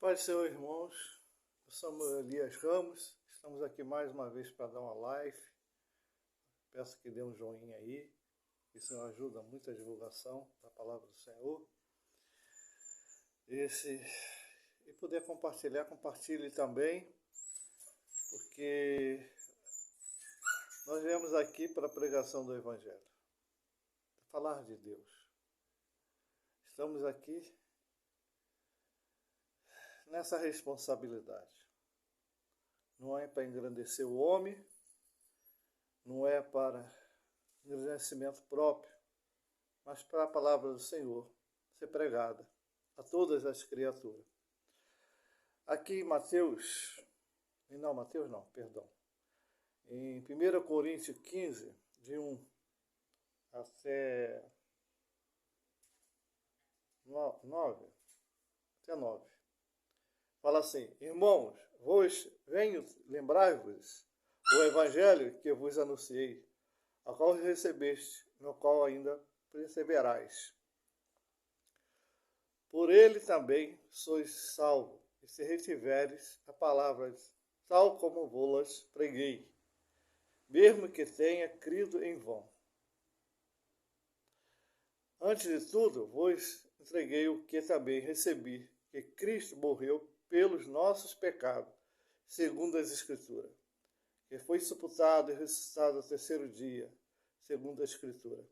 Pai do Senhor, irmãos, eu sou Elias Ramos, estamos aqui mais uma vez para dar uma live. Peço que dê um joinha aí, isso ajuda muito a divulgação da palavra do Senhor. E poder compartilhar, compartilhe também, porque nós viemos aqui para a pregação do Evangelho, falar de Deus. Estamos aqui nessa responsabilidade. Não é para engrandecer o homem, não é para engrandecimento próprio, mas para a palavra do Senhor ser pregada a todas as criaturas. Aqui em em 1 Coríntios 15, de 1 até 9, fala assim: irmãos, venho lembrar-vos o evangelho que vos anunciei, a qual recebeste, no qual ainda perseverais. Por ele também sois salvos, e se retiveres a palavra tal como vos preguei, mesmo que tenha crido em vão. Antes de tudo, vos entreguei o que também recebi, que Cristo morreu pelos nossos pecados, segundo as Escrituras, que foi sepultado e ressuscitado ao terceiro dia, segundo a Escritura,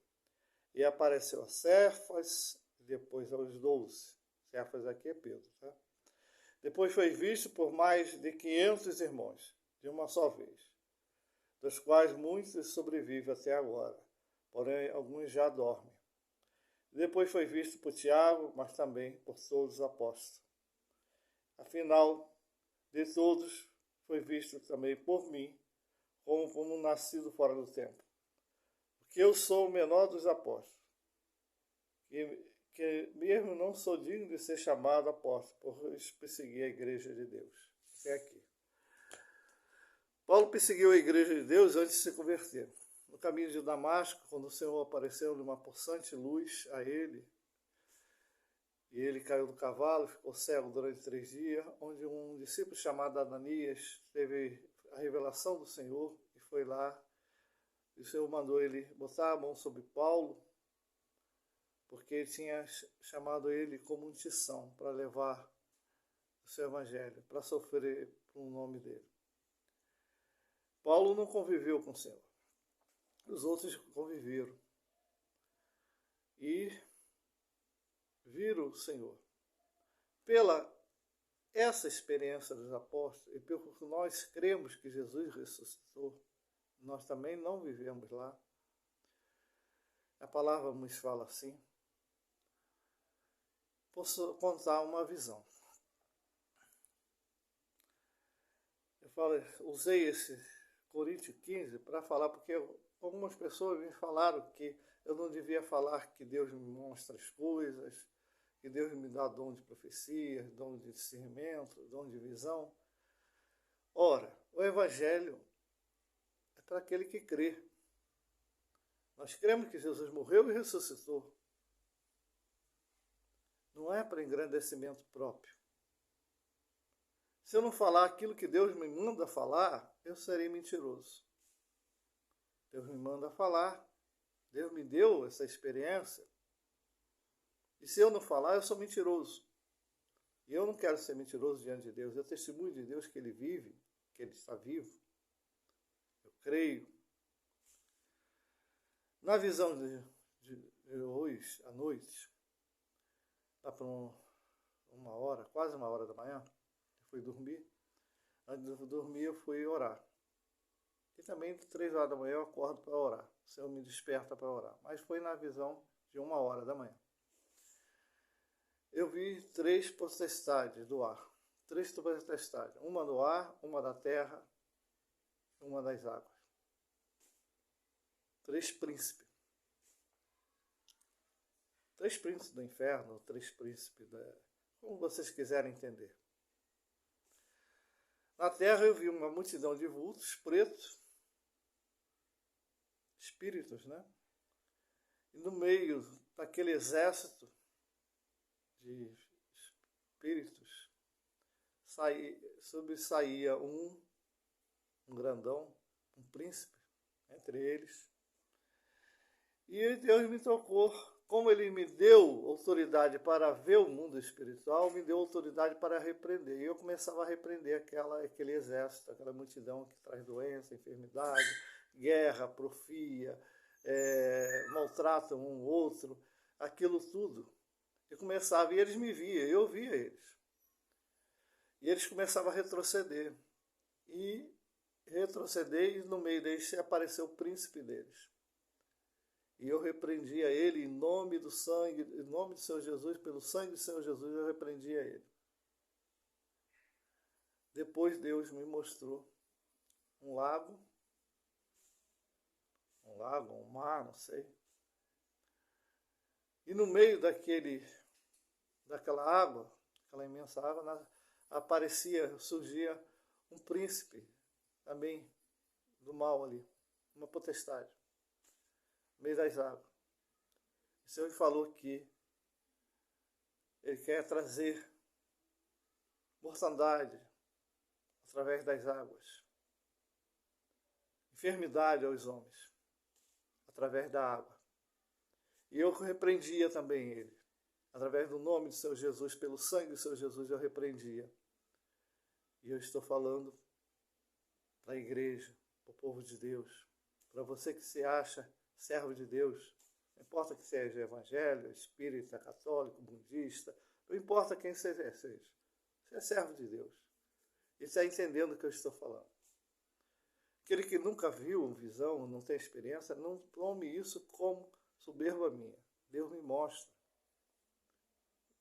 e apareceu a Cefas, depois aos 12. Cefas aqui é Pedro, tá? Depois foi visto por mais de 500 irmãos, de uma só vez, dos quais muitos sobrevivem até agora, porém alguns já dormem. Depois foi visto por Tiago, mas também por todos os apóstolos. Afinal, de todos foi visto também por mim, como nascido fora do tempo. Porque eu sou o menor dos apóstolos, que mesmo não sou digno de ser chamado apóstolo, por perseguir a igreja de Deus. Até aqui. Paulo perseguiu a igreja de Deus antes de se converter. No caminho de Damasco, quando o Senhor apareceu numa possante luz a ele, e ele caiu do cavalo, ficou cego durante 3 dias, onde um discípulo chamado Ananias teve a revelação do Senhor e foi lá. E o Senhor mandou ele botar a mão sobre Paulo, porque ele tinha chamado ele como unção para levar o seu evangelho, para sofrer por um nome dele. Paulo não conviveu com o Senhor. Os outros conviveram e viram o Senhor. Pela essa experiência dos apóstolos e pelo que nós cremos que Jesus ressuscitou, nós também não vivemos lá. A palavra nos fala assim. Posso contar uma visão. Usei esse Coríntios 15 para falar, porque algumas pessoas me falaram que eu não devia falar que Deus me mostra as coisas, que Deus me dá dom de profecia, dom de discernimento, dom de visão. Ora, o Evangelho é para aquele que crê. Nós cremos que Jesus morreu e ressuscitou. Não é para engrandecimento próprio. Se eu não falar aquilo que Deus me manda falar, eu serei mentiroso. Deus me manda falar. Deus me deu essa experiência. E se eu não falar, eu sou mentiroso. E eu não quero ser mentiroso diante de Deus. Eu testemunho de Deus que Ele vive, que Ele está vivo. Eu creio. Na visão de hoje, à noite, lá para uma hora, quase 1h da manhã, eu fui dormir. Antes de dormir, eu fui orar. E também, 3h da manhã, eu acordo para orar. O Senhor me desperta para orar. Mas foi na visão de 1h da manhã. Eu vi 3 potestades do ar. 3 potestades. Uma do ar, uma da terra, uma das águas. 3 príncipes. 3 príncipes do inferno, 3 príncipes como vocês quiserem entender. Na terra eu vi uma multidão de vultos pretos, espíritos, né? E no meio daquele exército de espíritos, sobressaía um grandão, um príncipe entre eles. E Deus me tocou, como Ele me deu autoridade para ver o mundo espiritual, me deu autoridade para repreender. E eu começava a repreender aquele exército, aquela multidão que traz doença, enfermidade, guerra, porfia, maltratam um outro, aquilo tudo. Eu começava, e eles me viam, eu via eles. E eles começavam a retroceder. E no meio deles apareceu o príncipe deles. E eu repreendia ele em nome do sangue, em nome do Senhor Jesus, pelo sangue do Senhor Jesus, eu repreendia ele. Depois Deus me mostrou um lago, um mar, não sei. E no meio daquela água, aquela imensa água, surgia um príncipe também do mal ali, uma potestade, no meio das águas. O Senhor falou que Ele quer trazer mortandade através das águas, enfermidade aos homens, através da água. E eu repreendia também ele, através do nome do Senhor Jesus, pelo sangue do Senhor Jesus, eu repreendia. E eu estou falando para a igreja, para o povo de Deus, para você que se acha servo de Deus, não importa que seja evangélico, espírita, católico, budista, não importa quem seja, você é servo de Deus. E está entendendo o que eu estou falando. Aquele que nunca viu visão, não tem experiência, não tome isso como soberba minha. Deus me mostra.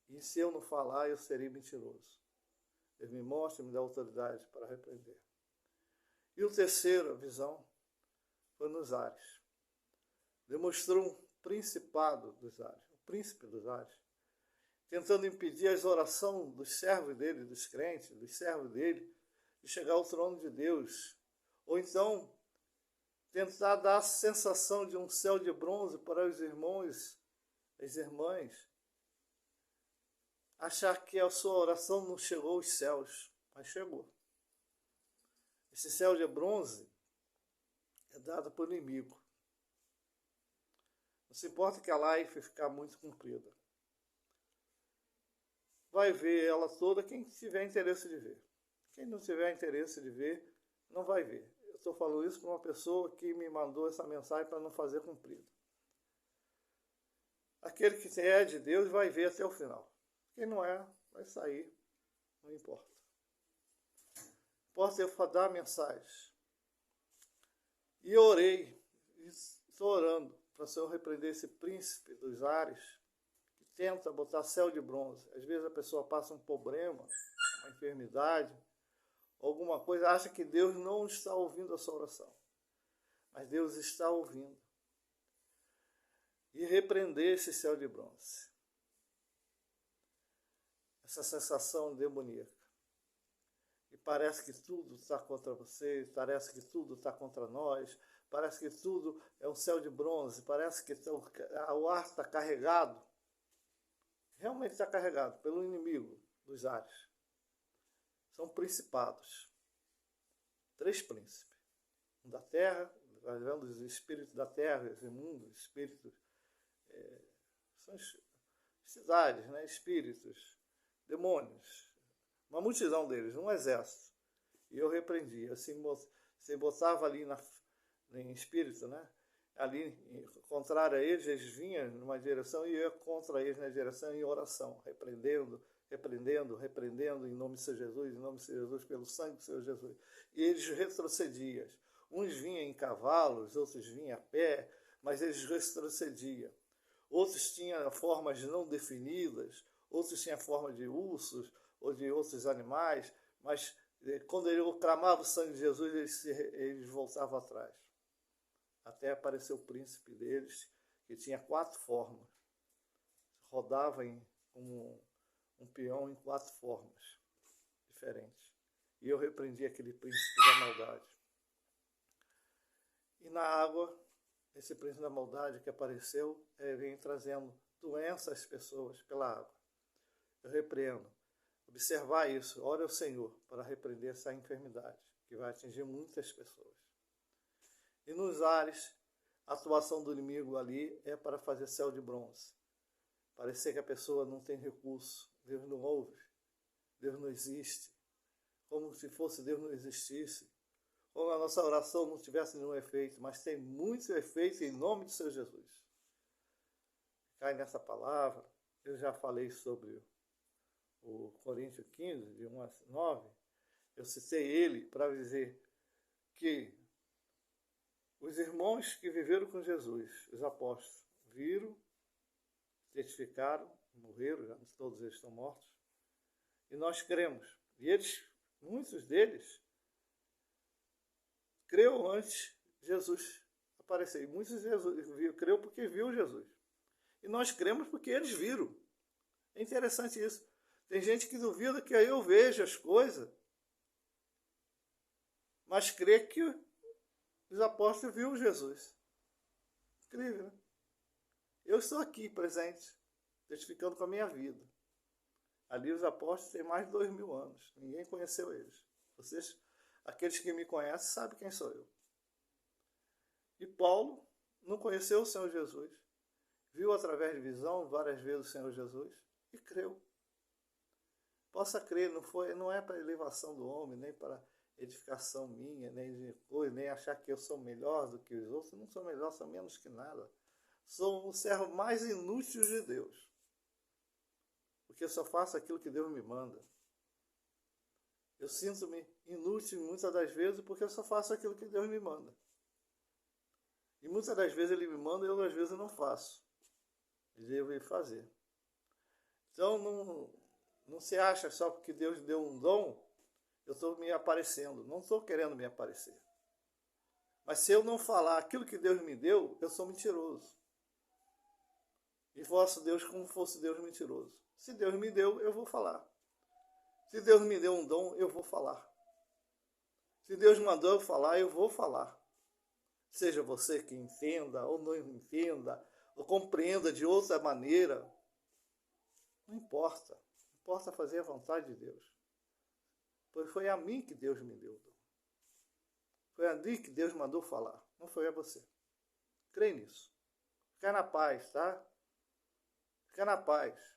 E se eu não falar, eu serei mentiroso. Deus me mostra e me dá autoridade para repreender. E o terceiro, a visão, foi nos ares. Demonstrou um principado dos ares, o príncipe dos ares, tentando impedir as orações dos servos dele, dos crentes, dos servos dele, de chegar ao trono de Deus. Ou então, tentar dar a sensação de um céu de bronze para os irmãos, as irmãs, achar que a sua oração não chegou aos céus, mas chegou. Esse céu de bronze é dado pelo inimigo. Não se importa que a live ficar muito comprida. Vai ver ela toda quem tiver interesse de ver. Quem não tiver interesse de ver, não vai ver. Eu estou falando isso para uma pessoa que me mandou essa mensagem para não fazer cumprida. Aquele que é de Deus vai ver até o final. Quem não é, vai sair. Não importa. Importa eu dar a mensagem. E eu orei, estou orando para o Senhor repreender esse príncipe dos ares que tenta botar céu de bronze. Às vezes a pessoa passa um problema, uma enfermidade, alguma coisa, acha que Deus não está ouvindo a sua oração. Mas Deus está ouvindo. E repreender esse céu de bronze. Essa sensação demoníaca. E parece que tudo está contra você, parece que tudo está contra nós, parece que tudo é um céu de bronze, parece que o ar está carregado. Realmente está carregado pelo inimigo dos ares. São principados. 3 príncipes. Um da terra, os espíritos da terra, os imundos, espíritos, são cidades, né? Espíritos, demônios. Uma multidão deles, um exército. E eu repreendia. Assim, você botava ali em espírito, né? Ali, contrário a eles, eles vinham numa direção e eu ia contra eles na direção em oração, repreendendo, em nome de Senhor Jesus, em nome de Senhor Jesus, pelo sangue do Senhor Jesus. E eles retrocediam. Uns vinham em cavalos, outros vinham a pé, mas eles retrocediam. Outros tinham formas não definidas, outros tinham forma de ursos ou de outros animais, mas quando ele clamava o sangue de Jesus, eles voltavam atrás. Até apareceu o príncipe deles, que tinha 4 formas. Rodava como um peão em 4 formas diferentes. E eu repreendi aquele príncipe da maldade. E na água, esse príncipe da maldade que apareceu, vem trazendo doença às pessoas pela água. Eu repreendo. observar isso. Ore ao Senhor para repreender essa enfermidade, que vai atingir muitas pessoas. E nos ares, a atuação do inimigo ali é para fazer céu de bronze. Parecer que a pessoa não tem recurso, Deus não ouve, Deus não existe, como se fosse Deus não existisse, como a nossa oração não tivesse nenhum efeito, mas tem muito efeito em nome de Senhor Jesus. Cai nessa palavra, eu já falei sobre o Coríntios 15, de 1 a 9, eu citei ele para dizer que os irmãos que viveram com Jesus, os apóstolos, viram, testificaram, morreram, já todos eles estão mortos, e nós cremos. E eles, muitos deles, creu antes de Jesus aparecer. E muitos creu porque viu Jesus. E nós cremos porque eles viram. É interessante isso. Tem gente que duvida que eu vejo as coisas, mas crê que os apóstolos viram Jesus. Incrível, né? Eu estou aqui presente, testificando com a minha vida. Ali os apóstolos têm mais de 2000 anos. Ninguém conheceu eles. Vocês, aqueles que me conhecem, sabem quem sou eu. E Paulo não conheceu o Senhor Jesus. Viu através de visão várias vezes o Senhor Jesus e creu. Possa crer, não é para elevação do homem, nem para edificação minha, nem de coisa, nem achar que eu sou melhor do que os outros. Eu não sou melhor, sou menos que nada. Sou o servo mais inútil de Deus. Porque eu só faço aquilo que Deus me manda. Eu sinto-me inútil muitas das vezes porque eu só faço aquilo que Deus me manda. E muitas das vezes Ele me manda e eu às vezes não faço. E devo fazer. Então não se acha só porque Deus deu um dom, eu estou me aparecendo. Não estou querendo me aparecer. Mas se eu não falar aquilo que Deus me deu, eu sou mentiroso. E faço Deus como fosse Deus mentiroso. Se Deus me deu, eu vou falar. Se Deus me deu um dom, eu vou falar. Se Deus mandou eu falar, eu vou falar. Seja você que entenda ou não entenda, ou compreenda de outra maneira, não importa. Importa fazer a vontade de Deus. Pois foi a mim que Deus me deu o dom. Foi a mim que Deus mandou falar, não foi a você. Crê nisso. Fica na paz, tá? Fica na paz.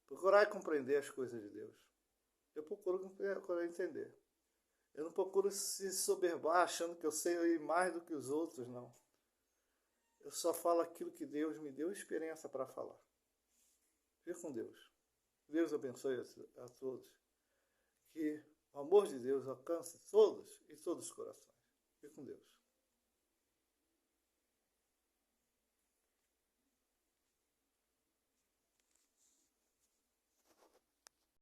Procurar compreender as coisas de Deus. Eu procuro entender. Eu não procuro se soberbar achando que eu sei mais do que os outros, não. Eu só falo aquilo que Deus me deu experiência para falar. Fique com Deus. Deus abençoe a todos. Que o amor de Deus alcance todos e todos os corações. Fique com Deus.